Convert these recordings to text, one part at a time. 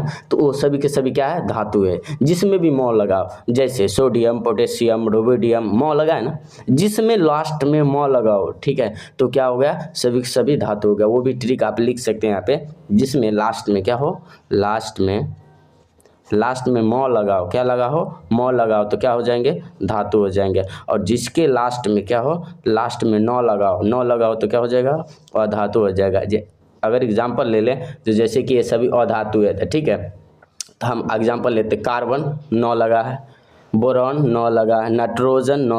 ना, तो वो सभी के सभी क्या है, धातु है। जिसमें भी मौ लगाओ, जैसे सोडियम, पोटेशियम, रुबिडियम, मौ लगा है ना, जिसमें लास्ट में मौ लगाओ, ठीक है, तो क्या हो गया, सभी के सभी धातु हो गया। वो भी ट्रिक आप लिख सकते हैं यहाँ पे, जिसमें लास्ट में क्या हो, लास्ट में मौ लगाओ, क्या लगा हो, मौ लगाओ, तो क्या हो जाएंगे, धातु हो जाएंगे। और जिसके लास्ट में क्या हो, लास्ट में नौ लगाओ तो क्या हो जाएगा, अधातु हो जाएगा। अगर एग्जाम्पल ले लें तो जैसे कि ये सभी अधातु है, ठीक है, तो हम एग्जाम्पल लेते, कार्बन 9 लगा है, बोरॉन 9 लगा है, नाइट्रोजन 9।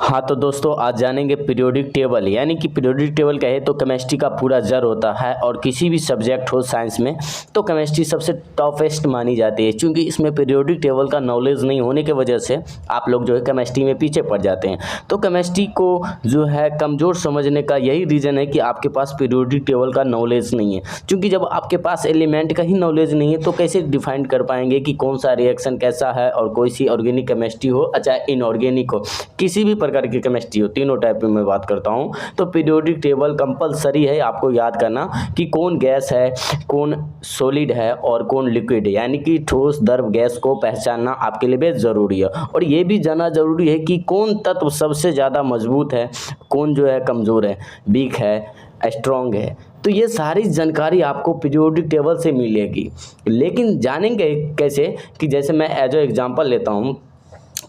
हाँ तो दोस्तों आज जानेंगे पीरियोडिक टेबल, यानी कि पीरियोडिक टेबल कहे तो केमिस्ट्री का पूरा जड़ होता है, और किसी भी सब्जेक्ट हो साइंस में तो केमिस्ट्री सबसे टफेस्ट मानी जाती है, क्योंकि इसमें पीरियोडिक टेबल का नॉलेज नहीं होने की वजह से आप लोग जो है केमिस्ट्री में पीछे पड़ जाते हैं। तो केमिस्ट्री को जो है कमज़ोर समझने का यही रीज़न है कि आपके पास पीरियोडिक टेबल का नॉलेज नहीं है, क्योंकि जब आपके पास एलिमेंट का ही नॉलेज नहीं है तो कैसे डिफाइन कर पाएंगे कि कौन सा रिएक्शन कैसा है, और कोई सी ऑर्गेनिक केमिस्ट्री हो चाहे इनऑर्गेनिक हो, किसी भी प्रकार की केमिस्ट्री हो, तीनों टाइप में मैं बात करता हूं। तो पीरियोडिक टेबल कंपलसरी है आपको याद करना कि कौन गैस है, कौन सॉलिड है और कौन लिक्विड है, यानी कि ठोस द्रव गैस को पहचानना आपके लिए बेहद ज़रूरी है। और ये भी जानना ज़रूरी है कि कौन तत्व सबसे ज़्यादा मजबूत है, कौन जो है कमज़ोर है, वीक है, स्ट्रॉन्ग है। तो ये सारी जानकारी आपको पीरियोडिक टेबल से मिलेगी। लेकिन जानेंगे कैसे, कि जैसे मैं एज ए एग्जांपल लेता हूँ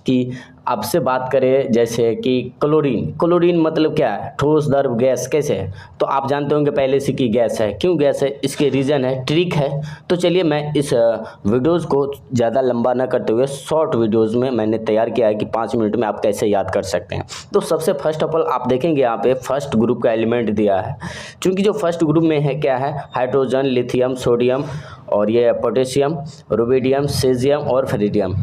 कि आपसे बात करें जैसे कि क्लोरीन मतलब क्या है, ठोस द्रव गैस कैसे है, तो आप जानते होंगे पहले से कि गैस है। क्यों गैस है, इसके रीज़न है, ट्रिक है। तो चलिए मैं इस वीडियोज़ को ज़्यादा लंबा ना करते हुए शॉर्ट वीडियोज़ में मैंने तैयार किया है कि 5 मिनट में आप कैसे याद कर सकते हैं। तो सबसे फर्स्ट ऑफ ऑल आप देखेंगे यहाँ पे फर्स्ट ग्रुप का एलिमेंट दिया है, क्योंकि जो फर्स्ट ग्रुप में है क्या है, हाइड्रोजन, लिथियम, सोडियम और ये पोटेशियम, रुबिडियम, सीजियम और फेरिडियम।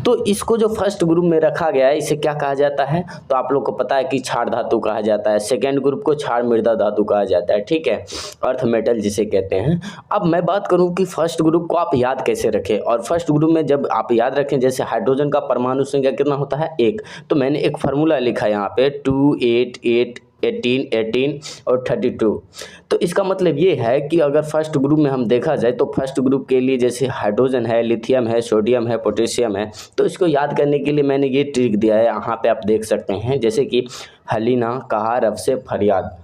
तो इसको जो फर्स्ट ग्रुप में रखा गया है इसे क्या कहा जाता है, तो आप लोग को पता है कि क्षार धातु कहा जाता है। सेकेंड ग्रुप को क्षार मृदा धातु कहा जाता है, ठीक है, अर्थ मेटल जिसे कहते हैं। अब मैं बात करूं कि फर्स्ट ग्रुप को आप याद कैसे रखें, और फर्स्ट ग्रुप में जब आप याद रखें, जैसे हाइड्रोजन का परमाणु संख्या कितना होता है, 1, तो मैंने एक फार्मूला लिखा है यहाँ पे 2, 8, 8, 18, 18 और 32। तो इसका मतलब ये है कि अगर फर्स्ट ग्रुप में हम देखा जाए तो फर्स्ट ग्रुप के लिए जैसे हाइड्रोजन है, लिथियम है, सोडियम है, पोटेशियम है, तो इसको याद करने के लिए मैंने ये ट्रिक दिया है, यहाँ पे आप देख सकते हैं। जैसे कि हलीना कहा रफ से फरियाद,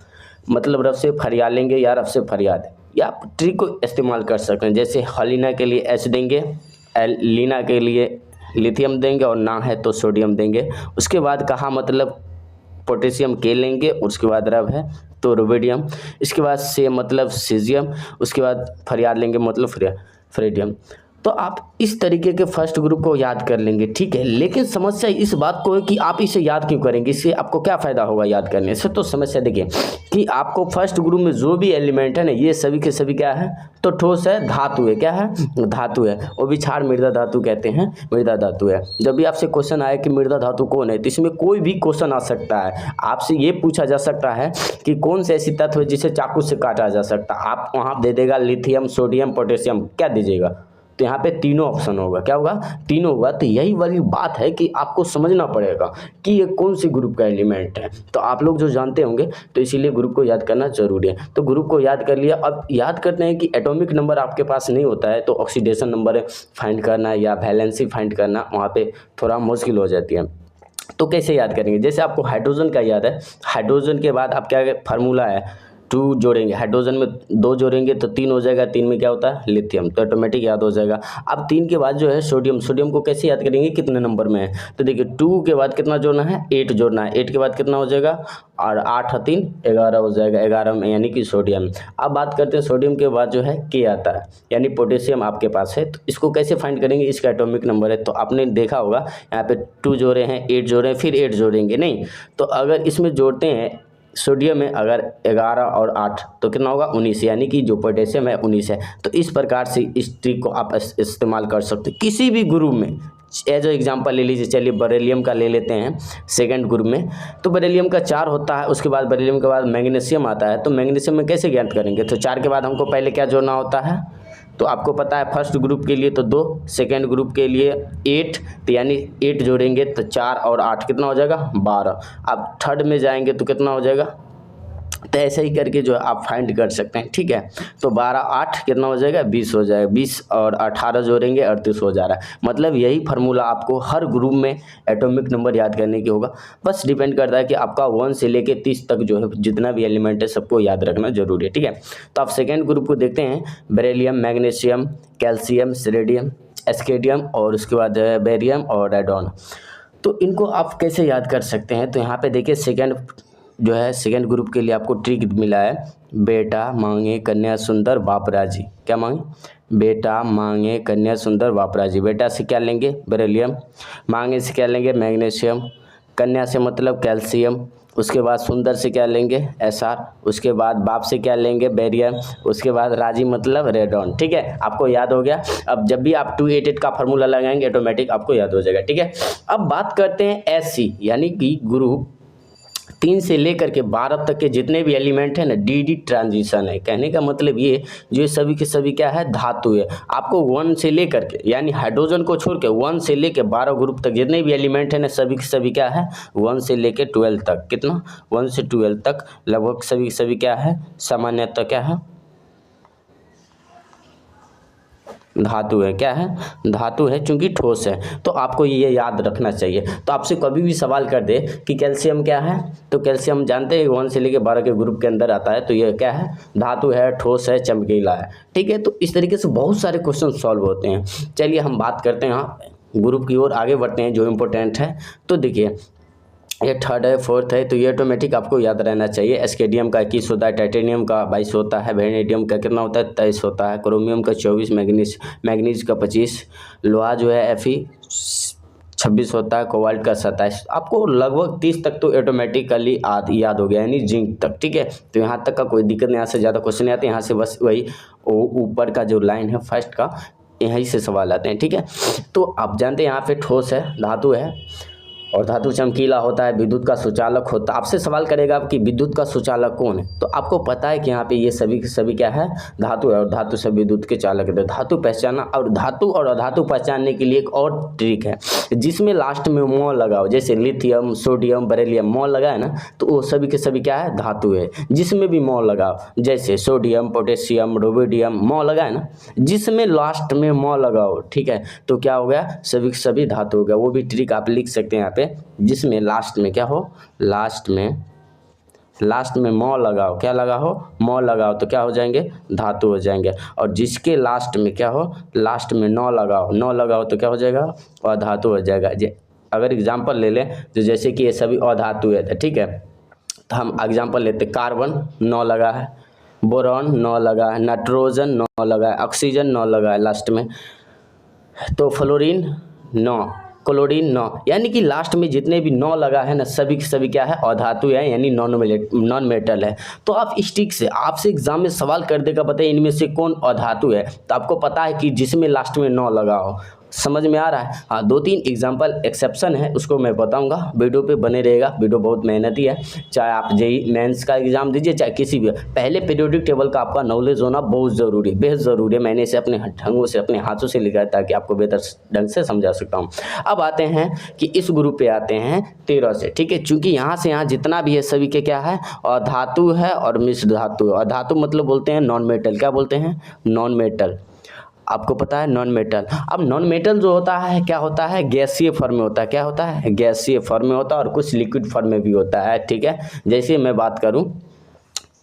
मतलब रफ से फरियालेंगे या रफ से फरियाद, या आप ट्रिक को इस्तेमाल कर सकते हैं। जैसे हलीना के लिए एच देंगे, लीना के लिए लिथियम देंगे, और ना है तो सोडियम देंगे। उसके बाद कहा मतलब पोटेशियम के लेंगे, उसके बाद रब है तो रुबिडियम, इसके बाद से मतलब सीजियम, उसके बाद फरियाद लेंगे मतलब फेरिडियम। तो आप इस तरीके के फर्स्ट ग्रुप को याद कर लेंगे, ठीक है। लेकिन समस्या इस बात को है कि आप इसे याद क्यों करेंगे, इससे आपको क्या फ़ायदा होगा याद करने से। तो समस्या देखिए कि आपको फर्स्ट ग्रुप में जो भी एलिमेंट है ना, ये सभी के सभी क्या है, तो ठोस है, धातु है, क्या है, धातु है। वो भी क्षार मृदा धातु कहते हैं, मृदा धातु है। जब भी आपसे क्वेश्चन आए कि मृदा धातु कौन है, तो इसमें कोई भी क्वेश्चन आ सकता है। आपसे ये पूछा जा सकता है कि कौन से ऐसी तत्व है जिसे चाकू से काटा जा सकता है, आप वहाँ दे देगा लिथियम, सोडियम, पोटेशियम, क्या दीजिएगा, तो यहाँ पे तीनों ऑप्शन होगा, क्या होगा, तीनों होगा। तो यही वाली बात है कि आपको समझना पड़ेगा कि ये कौन सी ग्रुप का एलिमेंट है। तो आप लोग जो जानते होंगे, तो इसीलिए ग्रुप को याद करना जरूरी है। तो ग्रुप को याद कर लिया। अब याद करते हैं कि एटॉमिक नंबर आपके पास नहीं होता है, तो ऑक्सीडेशन नंबर फाइंड करना या वैलेंसी फाइंड करना वहाँ पे थोड़ा मुश्किल हो जाती है। तो कैसे याद करेंगे, जैसे आपको हाइड्रोजन का याद है, हाइड्रोजन के बाद आप क्या फार्मूला है, 2 जोड़ेंगे, हाइड्रोजन में 2 जोड़ेंगे तो 3 हो जाएगा, 3 में क्या होता है, लिथियम, तो ऑटोमेटिक याद हो जाएगा। अब 3 के बाद जो है सोडियम, सोडियम को कैसे याद करेंगे, कितने नंबर में है, तो देखिए 2 के बाद कितना जोड़ना है, 8 जोड़ना है, 8 के बाद कितना हो जाएगा, और 8 और 3 11 हो जाएगा, 11 में यानी कि सोडियम। अब बात करते हैं सोडियम के बाद जो है के आता है, यानी पोटेशियम आपके पास है। तो इसको कैसे फाइंड करेंगे, इसका एटॉमिक नंबर है, तो आपने देखा होगा यहाँ पे 2 जोड़े हैं, 8 जोड़े हैं, फिर 8 जोड़ेंगे नहीं, तो अगर इसमें जोड़ते हैं सोडियम में अगर 11 और 8 तो कितना होगा, 19, यानी कि जो पोटेशियम है 19 है। तो इस प्रकार से इस ट्रिक को आप इस्तेमाल कर सकते हैं किसी भी ग्रुप में। एज एग्जांपल ले लीजिए, चलिए बेरिलियम का ले लेते हैं सेकंड ग्रुप में। तो बेरिलियम का 4 होता है, उसके बाद बेरिलियम के बाद मैग्नीशियम आता है। तो मैग्नीशियम में कैसे ज्ञात करेंगे, तो 4 के बाद हमको पहले क्या जोड़ना होता है, तो आपको पता है फर्स्ट ग्रुप के लिए तो 2, सेकेंड ग्रुप के लिए 8, तो यानी 8 जोड़ेंगे तो 4 और 8 कितना हो जाएगा, 12। अब थर्ड में जाएंगे तो कितना हो जाएगा, तो ऐसे ही करके जो है आप फाइंड कर सकते हैं, ठीक है। तो 12 8 कितना हो जाएगा, 20 हो जाएगा, 20 और 18 जोड़ेंगे 38 हो जा रहा है। मतलब यही फार्मूला आपको हर ग्रुप में एटॉमिक नंबर याद करने की होगा। बस डिपेंड करता है कि आपका 1 से लेके 30 तक जो है जितना भी एलिमेंट है सबको याद रखना जरूरी है, ठीक है। तो आप सेकेंड ग्रुप को देखते हैं, बेरिलियम, मैग्नीशियम, कैल्शियम, रेडियम, एस्केडियम और उसके बाद बेरियम और रेडॉन। तो इनको आप कैसे याद कर सकते हैं, तो यहाँ पे देखिए सेकेंड ग्रुप के लिए आपको ट्रिक मिला है, बेटा मांगे कन्या सुंदर बाप राजी। क्या मांगे, बेटा मांगे कन्या सुंदर बाप राजी। बेटा से क्या लेंगे, बेरिलियम, मांगे से क्या लेंगे, मैग्नीशियम, कन्या से मतलब कैल्शियम, उसके बाद सुंदर से क्या लेंगे, Sr, उसके बाद बाप से क्या लेंगे, बेरियम, उसके बाद राजी मतलब रेडॉन, ठीक है। आपको याद हो गया। अब जब भी आप 288 का फार्मूला लगाएंगे ऑटोमेटिक आपको याद हो जाएगा, ठीक है। अब बात करते हैं Sc यानी कि ग्रुप 3 से लेकर के 12 तक के जितने भी एलिमेंट है ना, डी ट्रांजिशन है। कहने का मतलब ये जो सभी के सभी क्या है, धातु है। आपको 1 से लेकर के यानी हाइड्रोजन को छोड़ के 1 से लेकर 12 ग्रुप तक जितने भी एलिमेंट है ना, सभी के सभी क्या है, 1 से लेकर 12 तक, कितना 1 से 12 तक लगभग सभी के सभी क्या है, सामान्यतः क्या है, धातु है। क्या है, धातु है, चूंकि ठोस है। तो आपको ये याद रखना चाहिए। तो आपसे कभी भी सवाल कर दे कि कैल्शियम क्या है, तो कैल्शियम जानते हैं 1 से लेकर 12 के ग्रुप के अंदर आता है। तो ये क्या है, धातु है, ठोस है, चमकीला है, ठीक है। तो इस तरीके से बहुत सारे क्वेश्चन सॉल्व होते हैं। चलिए हम बात करते हैं यहाँ ग्रुप की ओर आगे बढ़ते हैं जो इम्पोर्टेंट है। तो देखिए ये थर्ड है, फोर्थ है, तो ये ऑटोमेटिक आपको याद रहना चाहिए। एस्केडियम का 21 होता है, टाइटेनियम का 22 होता है, वेनेडियम का कितना होता है, 23 होता है, क्रोमियम का 24, मैग्नीज का 25, लोहा जो है Fe 26 होता है, कोबाल्ट का 27। आपको लगभग 30 तक तो ऑटोमेटिकली याद हो गया, यानी जिंक तक, ठीक है। तो यहाँ तक का कोई दिक्कत नहीं, यहाँ से ज़्यादा क्वेश्चन नहीं आते। यहाँ से बस वही ऊपर का जो लाइन है फर्स्ट का, यहीं से सवाल आते हैं, ठीक है। तो आप जानते हैं यहाँ पे ठोस है, धातु है, और धातु चमकीला होता है, विद्युत का सुचालक होता है। आपसे सवाल करेगा कि विद्युत का सुचालक कौन है, तो आपको पता है कि यहाँ पे ये सभी के सभी क्या है, धातु है, और धातु से विद्युत के चालक है। धातु पहचानना, और धातु और अधातु पहचानने के लिए एक और ट्रिक है, जिसमें लास्ट में मो लगाओ। जैसे लिथियम, सोडियम, बेरिलियम, मो लगा है ना, तो वो सभी के सभी क्या है, धातु है। जिसमें भी मो लगाओ, जैसे सोडियम, पोटेशियम, रुबिडियम, मो लगा है ना, जिसमें लास्ट में मो लगाओ, ठीक है, तो क्या हो गया, सभी के सभी धातु हो गया। वो भी ट्रिक आप लिख सकते हैं यहाँ पे, जिसमें लास्ट में क्या हो, लास्ट में मो लगाओ, क्या लगा हो, मो लगाओ, तो क्या हो जाएंगे, धातु हो जाएंगे। और जिसके लास्ट में क्या हो, लास्ट में नो लगाओ तो क्या हो जाएगा, अधातु हो जाएगा। अगर एग्जांपल ले लें तो जैसे कि ये सभी अधातु है, ठीक है। तो हम एग्जांपल लेते, कार्बन 9 लगा है, बोरॉन 9 लगा है, नाइट्रोजन 9 लगा है, ऑक्सीजन 9 लगा है लास्ट में, तो फ्लोरीन 9, क्लोरीन 9, यानी कि लास्ट में जितने भी 9 लगा है ना, सभी के सभी क्या है, अधातु है, यानी नॉन मेटल है। तो आप इस ट्रिक से आपसे एग्जाम में सवाल कर देगा, बताइए इनमें से कौन अधातु है, तो आपको पता है कि जिसमें लास्ट में 9 लगा हो। समझ में आ रहा है। हाँ, 2-3 एग्जाम्पल एक्सेप्शन है, उसको मैं बताऊंगा, वीडियो पे बने रहेगा। वीडियो बहुत मेहनती है, चाहे आप जेईई मेंस का एग्जाम दीजिए, चाहे किसी भी, पहले पीरियोडिक टेबल का आपका नॉलेज होना बहुत ज़रूरी है, बेहद ज़रूरी है। मैंने इसे अपने ढंगों से, अपने हाथों से लिखा है ताकि आपको बेहतर ढंग से समझा सकता हूँ। अब आते हैं कि इस ग्रुप पे आते हैं 13 से, ठीक है। चूँकि यहाँ से यहाँ जितना भी है सभी के क्या है, अधातु है और मिश्र धातु है। अधातु मतलब बोलते हैं नॉन मेटल, क्या बोलते हैं, नॉन मेटल, आपको पता है नॉन मेटल। अब नॉन मेटल जो होता है क्या होता है, गैसीय फॉर्म में होता है। क्या होता है, गैसीय फॉर्म में होता है, और कुछ लिक्विड फॉर्म में भी होता है, ठीक है। जैसे मैं बात करूं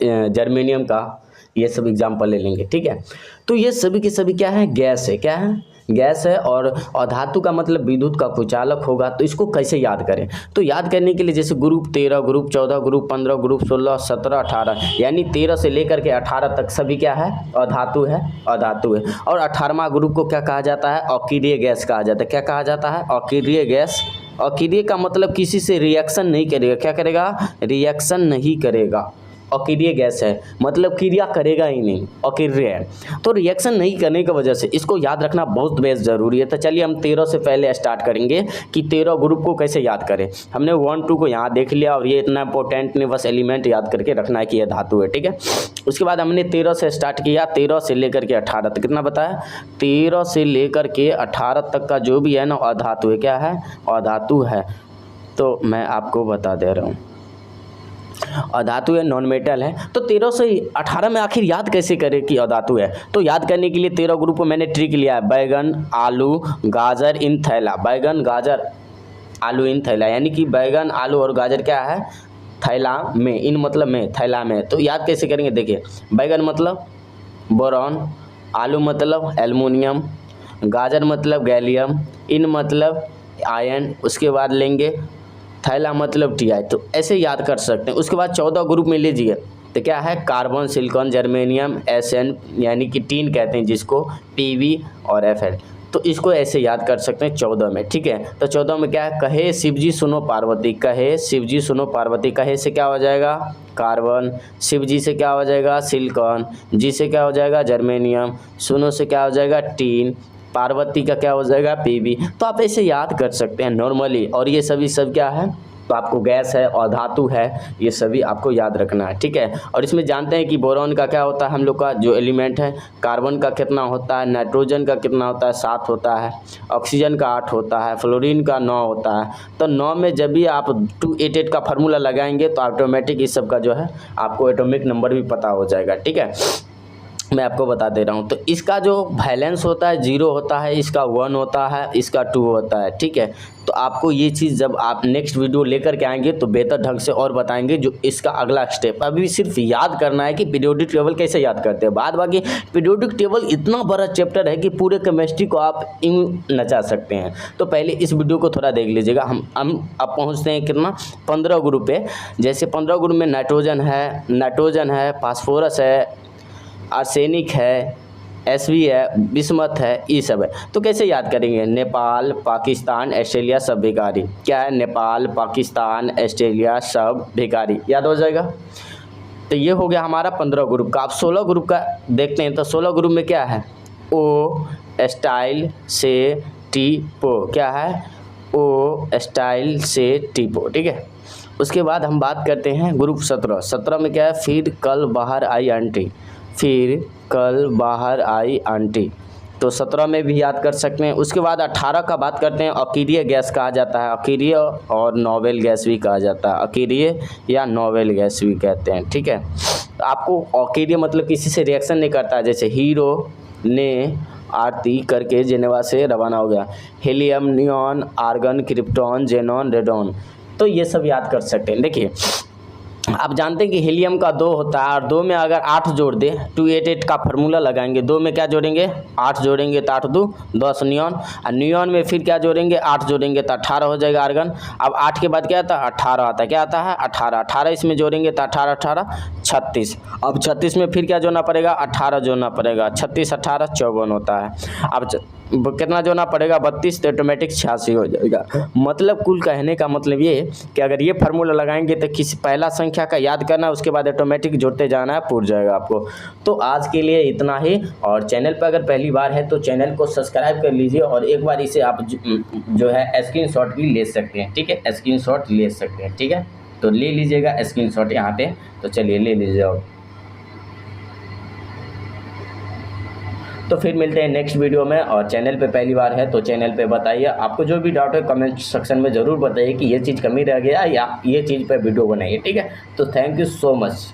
जर्मेनियम का, ये सब एग्जांपल ले लेंगे, ठीक है। तो ये सभी के सभी क्या है, गैस है, क्या है, गैस है। और अधातु का मतलब विद्युत का कुचालक होगा। तो इसको कैसे याद करें, तो याद करने के लिए जैसे ग्रुप 13, ग्रुप 14, ग्रुप 15, ग्रुप 16, 17, 18, यानी 13 से लेकर के 18 तक सभी क्या है, अधातु है, अधातु है। और 18वां ग्रुप को क्या कहा जाता है, अकीरीय गैस कहा जाता है। क्या कहा जाता है, अकीरीय गैस। अकीरीय का मतलब किसी से रिएक्शन नहीं करेगा, क्या करेगा, रिएक्शन नहीं करेगा। अकीरीय गैस है मतलब क्रिया करेगा ही नहीं, अकीर्य है, तो रिएक्शन नहीं करने की वजह से इसको याद रखना बहुत बेहद ज़रूरी है। तो चलिए हम 13 से पहले स्टार्ट करेंगे कि 13 ग्रुप को कैसे याद करें। हमने 1, 2 को यहाँ देख लिया, और ये इतना इंपॉर्टेंट नहीं, बस एलिमेंट याद करके रखना है कि यह धातु है, ठीक है। उसके बाद हमने 13 से स्टार्ट किया, 13 से लेकर के 18 तक, कितना बताया, 13 से लेकर के 18 तक का जो भी है ना, अधातु है, क्या है, अधातु है। तो मैं आपको बता दे रहा हूँ, अधातु है, नॉन मेटल है। तो 13 से 18 में आखिर याद कैसे करें कि अधातु है? तो याद करने के लिए 13 ग्रुप को मैंने ट्रिक लिया है, बैगन, आलू, गाजर इन थैला। बैगन, गाजर, आलू इन थैला, यानी कि बैगन, आलू और गाजर क्या है? थैला में। इन मतलब में, थैला में। तो याद कैसे करेंगे? देखिए, बैगन मतलब बोरॉन, आलू मतलब एल्युमिनियम, गाजर मतलब गैलियम, इन मतलब आयन, उसके बाद लेंगे थैला मतलब Ti। तो ऐसे याद कर सकते हैं। उसके बाद 14 ग्रुप में लीजिए तो क्या है? कार्बन, सिलिकॉन, जर्मेनियम, Sn यानी कि टीन कहते हैं जिसको, Pb और Fl। तो इसको ऐसे याद कर सकते हैं 14 में, ठीक है। तो 14 में क्या है? कहे शिवजी सुनो पार्वती, कहे शिवजी सुनो पार्वती। कहे से क्या हो जाएगा? कार्बन, शिवजी से क्या हो जाएगा? सिलिकॉन, जी से क्या हो जाएगा? जर्मेनियम, सुनो से क्या हो जाएगा? टीन, पार्वती का क्या हो जाएगा? Pb। तो आप ऐसे याद कर सकते हैं नॉर्मली। और ये सभी सब क्या है? तो आपको गैस है और धातु है, ये सभी आपको याद रखना है, ठीक है। और इसमें जानते हैं कि बोरॉन का क्या होता है हम लोग का जो एलिमेंट है, कार्बन का कितना होता है, नाइट्रोजन का कितना होता है, 7 होता है, ऑक्सीजन का 8 होता है, फ्लोरीन का 9 होता है। तो 9 में जब भी आप 288 का फार्मूला लगाएंगे तो ऑटोमेटिक इस सब का जो है आपको एटॉमिक नंबर भी पता हो जाएगा, ठीक है। मैं आपको बता दे रहा हूँ। तो इसका जो बैलेंस होता है 0 होता है, इसका 1 होता है, इसका 2 होता है, ठीक है। तो आपको ये चीज़ जब आप नेक्स्ट वीडियो लेकर के आएंगे तो बेहतर ढंग से और बताएंगे जो इसका अगला स्टेप। अभी सिर्फ याद करना है कि पीरियोडिक टेबल कैसे याद करते हैं। बाद बाकी पीरियोडिक टेबल इतना बड़ा चैप्टर है कि पूरे केमिस्ट्री को आप नचा सकते हैं। तो पहले इस वीडियो को थोड़ा देख लीजिएगा। हम अब पहुँचते हैं कितना? 15 ग्रुप पे। जैसे 15 ग्रुप में नाइट्रोजन है, फास्फोरस है, आर्सेनिक है, Sv है, बिस्मथ है, ये सब है। तो कैसे याद करेंगे? नेपाल, पाकिस्तान, ऑस्ट्रेलिया, सब भिखारी। क्या है? नेपाल, पाकिस्तान, ऑस्ट्रेलिया, सब भिखारी। याद हो जाएगा। तो ये हो गया हमारा 15 ग्रुप का। अब 16 ग्रुप का देखते हैं। तो 16 ग्रुप में क्या है? O स्टाइल से टीपो। क्या है? O स्टाइल से टीपो, ठीक है। उसके बाद हम बात करते हैं ग्रुप 17। 17 में क्या है? फिर कल बाहर आई आंटी, फिर कल बाहर आई आंटी। तो 17 में भी याद कर सकते हैं। उसके बाद 18 का बात करते हैं। अकीरीय गैस कहा जाता है, अकीरीय और नोवेल गैस भी कहा जाता है। अकीरीय या नोवेल गैस भी कहते हैं, ठीक है। तो आपको अकीरीय मतलब किसी से रिएक्शन नहीं करता है। जैसे हीरो ने आरती करके जेनेवा से रवाना हो गया। Helium, neon, argon, krypton, xenon, radon. तो ये सब याद कर सकते हैं। देखिए, आप जानते हैं कि हीलियम का 2 होता है और 2 में अगर 8 जोड़ दे, 288 का फार्मूला लगाएंगे। 2 में क्या जोड़ेंगे? 8 जोड़ेंगे तो 8 2 10 नियॉन। और नियॉन में फिर क्या जोड़ेंगे? 8 जोड़ेंगे तो 18 हो जाएगा आर्गन। अब 8 के बाद क्या आता है? 18 आता है। क्या आता है? 18। 18 इसमें जोड़ेंगे तो 18 18 36। अब 36 में फिर क्या जोड़ना पड़ेगा? 18 जोड़ना पड़ेगा। 36 18 54 होता है। अब कितना जोड़ना पड़ेगा? 32। तो ऑटोमेटिक 86 हो जाएगा। मतलब कुल कहने का मतलब ये कि अगर ये फार्मूला लगाएंगे तो किसी पहला संख्या का याद करना है, उसके बाद ऑटोमेटिक जोड़ते जाना है, पूछ जाएगा आपको। तो आज के लिए इतना ही। और चैनल पर अगर पहली बार है तो चैनल को सब्सक्राइब कर लीजिए और एक बार इसे आप जो है स्क्रीनशॉट भी ले सकते हैं, ठीक है। स्क्रीनशॉट ले सकते हैं, ठीक है। तो ले लीजिएगा स्क्रीनशॉट यहाँ पे। तो चलिए ले लीजिए। तो फिर मिलते हैं नेक्स्ट वीडियो में। और चैनल पे पहली बार है तो चैनल पे बताइए, आपको जो भी डाउट है कमेंट सेक्शन में ज़रूर बताइए कि ये चीज़ कमी रह गया या ये चीज़ पे वीडियो बनाइए, ठीक है। तो थैंक यू सो मच।